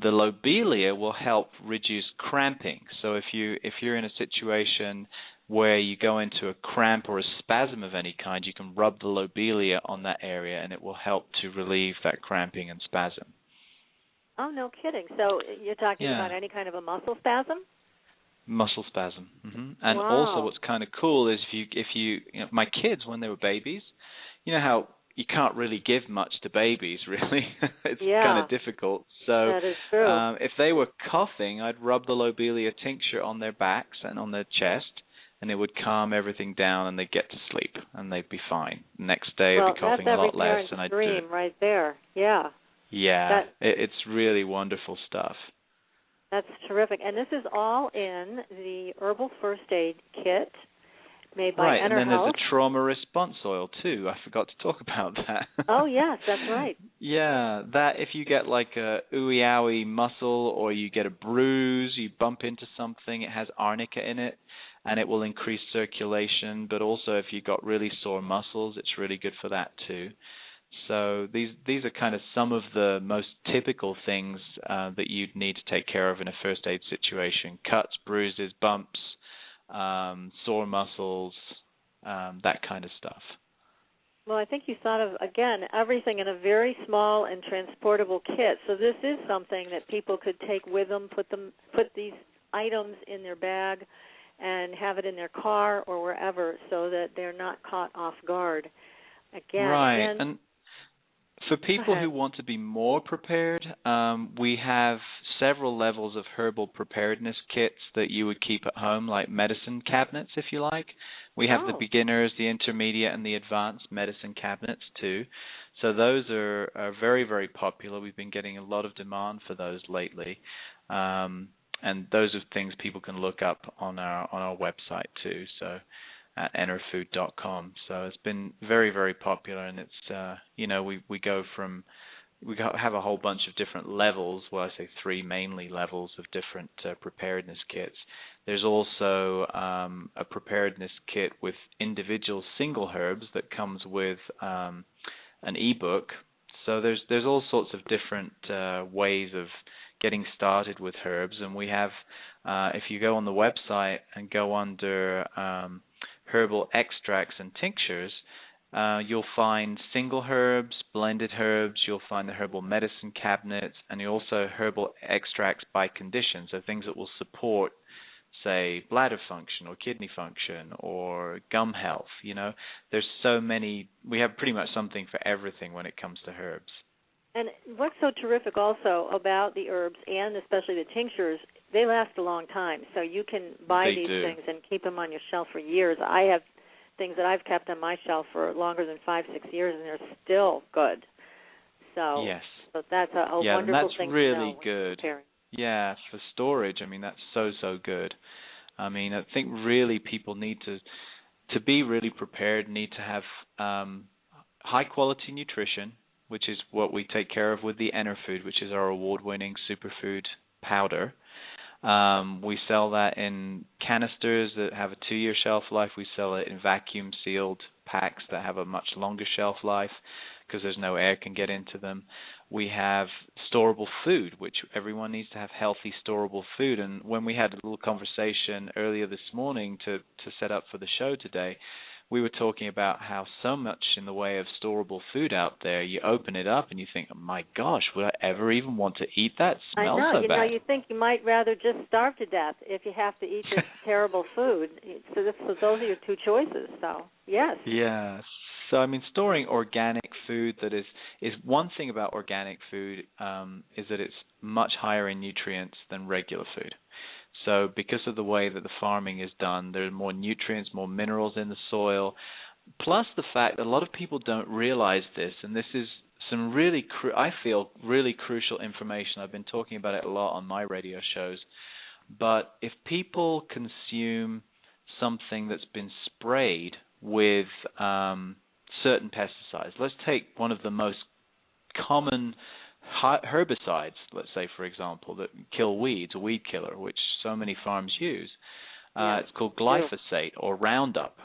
The lobelia will help reduce cramping. So if you're in a situation where you go into a cramp or a spasm of any kind, you can rub the lobelia on that area, and it will help to relieve that cramping and spasm. Oh, no kidding. So you're talking about any kind of a muscle spasm? Muscle spasm. Mm-hmm. And also what's kind of cool is if you my kids, when they were babies, you know how you can't really give much to babies, really. It's kind of difficult. So that is true. If they were coughing, I'd rub the lobelia tincture on their backs and on their chest, and it would calm everything down, and they'd get to sleep, and they'd be fine. The next day, I'd be coughing a lot less, and I'd do it. Right there, yeah. Yeah, it's really wonderful stuff. That's terrific. And this is all in the Herbal First Aid Kit made by EnerHealth. Right, and then there's a trauma response oil, too. I forgot to talk about that. Oh, yes, that's right. Yeah, that if you get like a ooey-owie muscle or you get a bruise, you bump into something, it has arnica in it, and it will increase circulation. But also if you've got really sore muscles, it's really good for that, too. So these are kind of some of the most typical things that you'd need to take care of in a first aid situation: cuts, bruises, bumps, sore muscles, that kind of stuff. Well, I think you thought of, again, everything in a very small and transportable kit. So this is something that people could take with them, put these items in their bag and have it in their car or wherever so that they're not caught off guard. Again, right. And for people who want to be more prepared, we have several levels of herbal preparedness kits that you would keep at home, like medicine cabinets, if you like. We have the beginners, the intermediate, and the advanced medicine cabinets, too. So those are very, very popular. We've been getting a lot of demand for those lately. And those are things people can look up on our website, too. So at enerfood.com. So it's been very, very popular, and it's we have a whole bunch of different levels. Well, I say three mainly levels of different preparedness kits. There's also a preparedness kit with individual single herbs that comes with an ebook. So there's all sorts of different ways of getting started with herbs, and we have if you go on the website and go under herbal extracts and tinctures, you'll find single herbs, blended herbs, you'll find the herbal medicine cabinets, and you also herbal extracts by condition, so things that will support, say, bladder function or kidney function or gum health. There's so many. We have pretty much something for everything when it comes to herbs. And what's so terrific also about the herbs, and especially the tinctures, they last a long time. So you can buy these things and keep them on your shelf for years. I have things that I've kept on my shelf for longer than 5-6 years, and they're still good. So, yes. So that's a wonderful thing to know. Yeah, that's really good. Yeah, for storage, that's so good. I think really people need to be really prepared, need to have high-quality nutrition, which is what we take care of with the EnerFood, which is our award-winning superfood powder. We sell that in canisters that have a 2-year shelf life. We sell it in vacuum-sealed packs that have a much longer shelf life because there's no air can get into them. We have storable food, which everyone needs to have healthy, storable food. And when we had a little conversation earlier this morning to set up for the show today, we were talking about how so much in the way of storable food out there, you open it up and you think, oh my gosh, would I ever even want to eat that? It smells so bad. You think you might rather just starve to death if you have to eat this terrible food. So those are your two choices, so yes. Yeah, So, I mean, storing organic food that is one thing about organic food is that it's much higher in nutrients than regular food. So because of the way that the farming is done, there are more nutrients, more minerals in the soil, plus the fact that a lot of people don't realize this, and this is some really, I feel, really crucial information. I've been talking about it a lot on my radio shows. But if people consume something that's been sprayed with certain pesticides, let's take one of the most common herbicides, let's say, for example, that kill weeds, a weed killer, which so many farms use. It's called glyphosate or Roundup.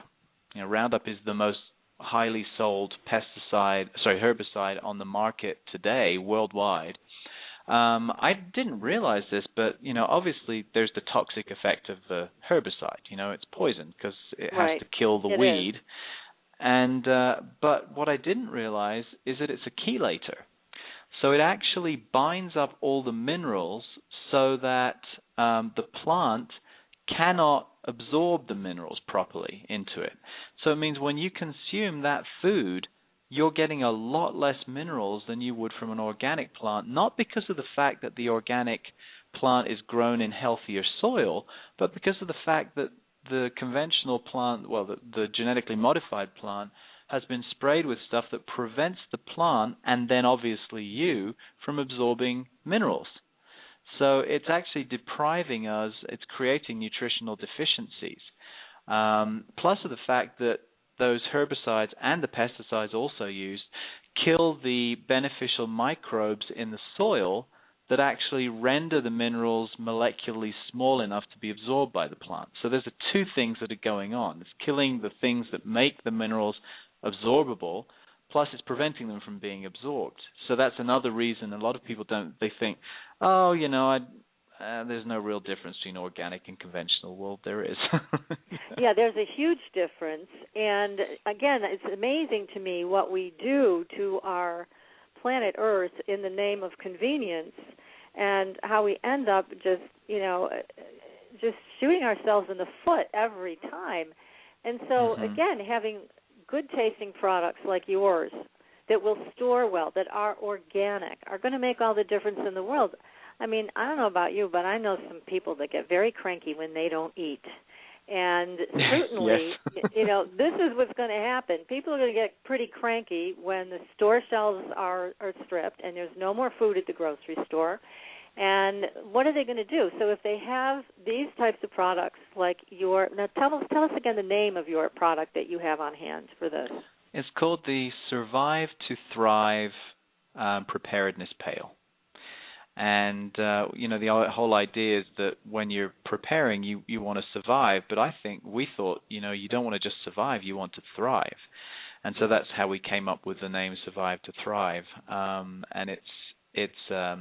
Roundup is the most highly sold herbicide on the market today worldwide. I didn't realize this, but obviously there's the toxic effect of the herbicide. It's poison because it has to kill the weed. And but what I didn't realize is that it's a chelator. So it actually binds up all the minerals so that the plant cannot absorb the minerals properly into it. So it means when you consume that food, you're getting a lot less minerals than you would from an organic plant, not because of the fact that the organic plant is grown in healthier soil, but because of the fact that the conventional plant, the genetically modified plant, has been sprayed with stuff that prevents the plant and then obviously you from absorbing minerals. So it's actually depriving us, it's creating nutritional deficiencies. Plus of the fact that those herbicides and the pesticides also used kill the beneficial microbes in the soil that actually render the minerals molecularly small enough to be absorbed by the plant. So there's two things that are going on. It's killing the things that make the minerals absorbable, plus it's preventing them from being absorbed. So that's another reason a lot of people they think, there's no real difference between organic and conventional. Well, there is. Yeah, there's a huge difference. And again, it's amazing to me what we do to our planet Earth in the name of convenience, and how we end up just shooting ourselves in the foot every time. And so, again, having good-tasting products like yours that will store well, that are organic, are going to make all the difference in the world. I mean, I don't know about you, but I know some people that get very cranky when they don't eat. And certainly, this is what's going to happen. People are going to get pretty cranky when the store shelves are stripped and there's no more food at the grocery store. And what are they going to do? So if they have these types of products like now tell us again the name of your product that you have on hand for this. It's called the Survive to Thrive Preparedness Pail. And, the whole idea is that when you're preparing, you want to survive. But we thought, you don't want to just survive, you want to thrive. And so that's how we came up with the name Survive to Thrive. And it has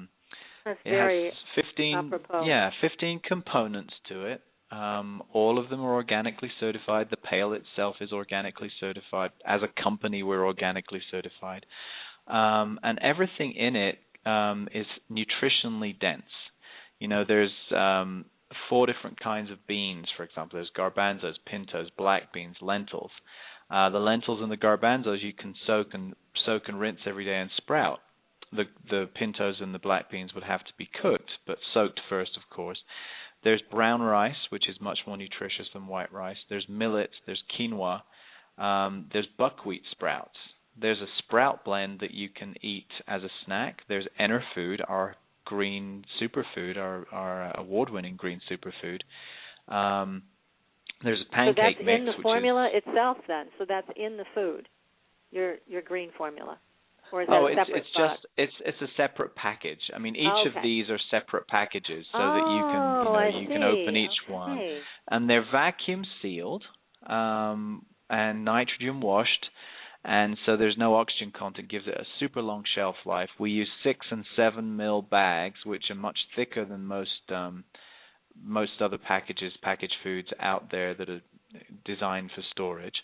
15 components to it. All of them are organically certified. The pail itself is organically certified. As a company, we're organically certified. And everything in it is nutritionally dense. There's 4 different kinds of beans, for example. There's garbanzos, pintos, black beans, lentils. The lentils and the garbanzos you can soak and rinse every day and sprout. The pintos and the black beans would have to be cooked, but soaked first, of course. There's brown rice, which is much more nutritious than white rice. There's millet. There's quinoa. There's buckwheat sprouts. There's a sprout blend that you can eat as a snack. There's EnerHealth, our green superfood, our award-winning green superfood. There's a pancake mix. So that's in the formula itself then? So that's in the food, your green formula? Or is that a separate product? It's a separate package. I mean, each of these are separate packages so that you can open each one. And they're vacuum sealed and nitrogen washed. And so there's no oxygen content, gives it a super long shelf life. We use 6 and 7 mil bags, which are much thicker than most other packaged foods out there that are designed for storage.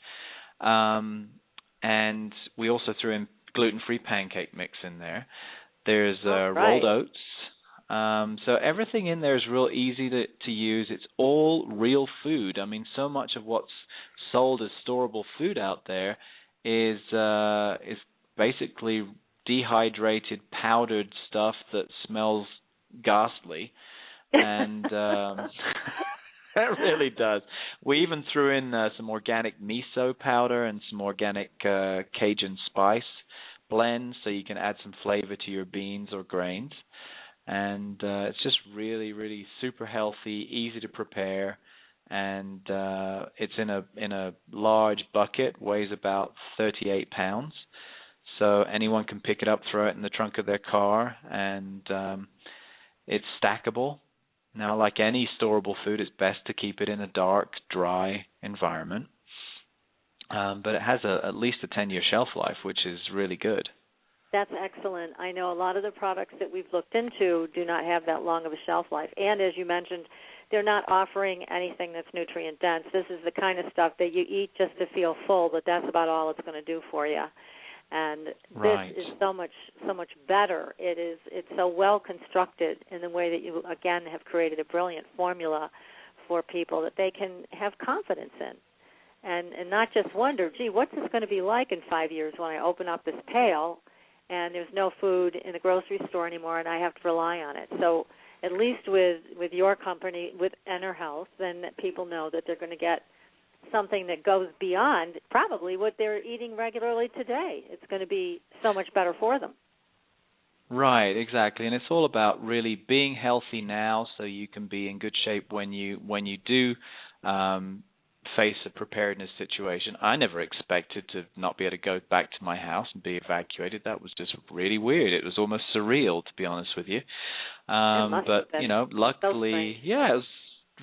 And we also threw in gluten-free pancake mix in there. There's rolled oats. So everything in there is real easy to use. It's all real food. I mean, so much of what's sold as storable food out there is basically dehydrated, powdered stuff that smells ghastly, and it really does. We even threw in some organic miso powder and some organic Cajun spice blends, so you can add some flavor to your beans or grains. And it's just really, really super healthy, easy to prepare, and it's in a large bucket, weighs about 38 pounds. So anyone can pick it up, throw it in the trunk of their car, and it's stackable. Now, like any storable food, it's best to keep it in a dark, dry environment. But it has at least a 10-year shelf life, which is really good. That's excellent. I know a lot of the products that we've looked into do not have that long of a shelf life. And as you mentioned, they're not offering anything that's nutrient dense. This is the kind of stuff that you eat just to feel full, but that's about all it's going to do for you. And this is so much better. It's so well constructed in the way that you, again, have created a brilliant formula for people that they can have confidence in. And not just wonder, gee, what's this going to be like in 5 years when I open up this pail and there's no food in the grocery store anymore and I have to rely on it. So at least with your company, with EnerHealth, then people know that they're going to get something that goes beyond probably what they're eating regularly today. It's going to be so much better for them. Right, exactly. And it's all about really being healthy now so you can be in good shape when you do face a preparedness situation. I never expected to not be able to go back to my house and be evacuated. That was just really weird. It was almost surreal, to be honest with you. But, luckily, it was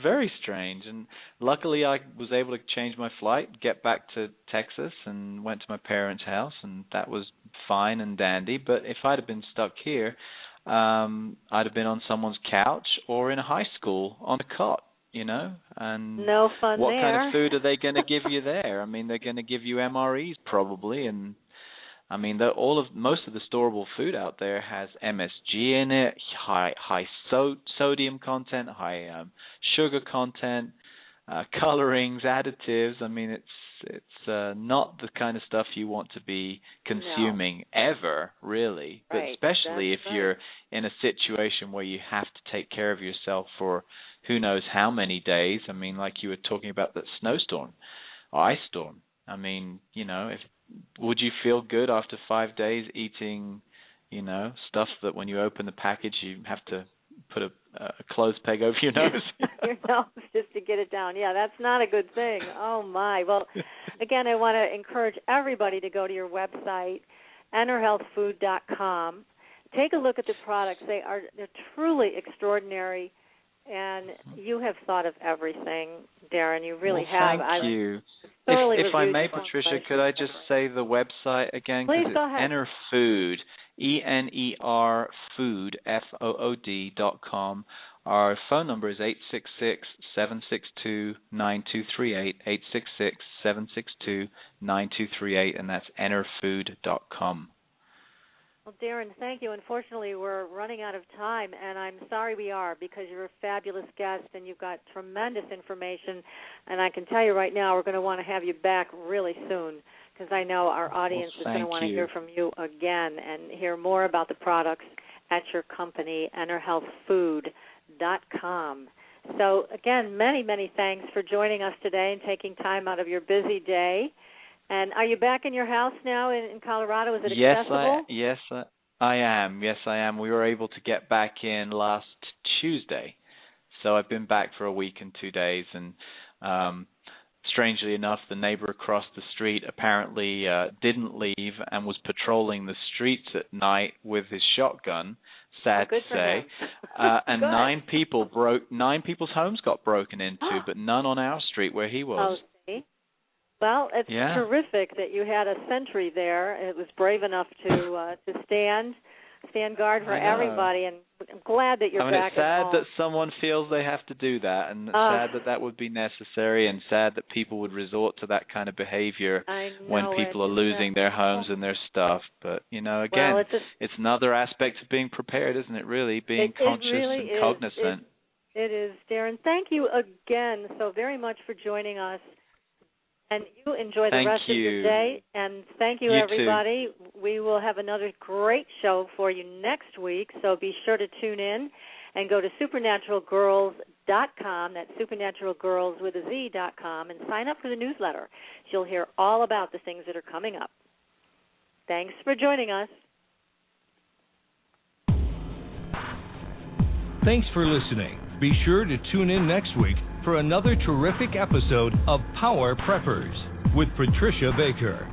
very strange. And luckily I was able to change my flight, get back to Texas, and went to my parents' house, and that was fine and dandy. But if I'd have been stuck here, I'd have been on someone's couch or in a high school on a cot. And no fun what there. kind of food are they going to give you there? I mean, they're going to give you MREs probably, and I mean, most of the storable food out there has MSG in it, high sodium content, high sugar content, colorings, additives. I mean, it's not the kind of stuff you want to be consuming ever, really. But especially if you're in a situation where you have to take care of yourself for who knows how many days. I mean, like you were talking about that snowstorm or ice storm. I mean, would you feel good after 5 days eating, stuff that when you open the package you have to put a clothes peg over your nose? Your nose just to get it down. Yeah, that's not a good thing. Oh, my. Well, again, I want to encourage everybody to go to your website, EnerHealthFood.com. Take a look at the products. They're truly extraordinary. And you have thought of everything, Darren. You really have. Thank you. If I may, Patricia, could I just say the website again? Please go ahead. EnerFood, ENERFood, FOOD.com. Our phone number is 866-762-9238, 866-762-9238, and that's EnerFood.com. Well, Darren, thank you. Unfortunately, we're running out of time, and I'm sorry we are, because you're a fabulous guest and you've got tremendous information. And I can tell you right now, we're going to want to have you back really soon, because I know our audience is going to want to hear from you again and hear more about the products at your company, EnerHealthFood.com. So, again, many, many thanks for joining us today and taking time out of your busy day. And are you back in your house now in Colorado? Is it accessible? Yes, I am. Yes, I am. We were able to get back in last Tuesday. So I've been back for a week and 2 days. And strangely enough, the neighbor across the street apparently didn't leave and was patrolling the streets at night with his shotgun, sad to say. And nine people's homes got broken into, but none on our street where he was. Oh, see? Well, it's terrific that you had a sentry there. It was brave enough to stand guard for everybody, and I'm glad that you're back at home. It's sad that someone feels they have to do that, and it's sad that would be necessary, and sad that people would resort to that kind of behavior when people are losing their homes and their stuff. But, again, it's another aspect of being prepared, isn't it, really? Being conscious and cognizant. It is, Darren. Thank you again so very much for joining us. And you enjoy the rest of your day. And thank you everybody. Too. We will have another great show for you next week, so be sure to tune in and go to supernaturalgirls.com. That's supernaturalgirls.com, and sign up for the newsletter. You'll hear all about the things that are coming up. Thanks for joining us. Thanks for listening. Be sure to tune in next week for another terrific episode of Power Preppers with Patricia Baker.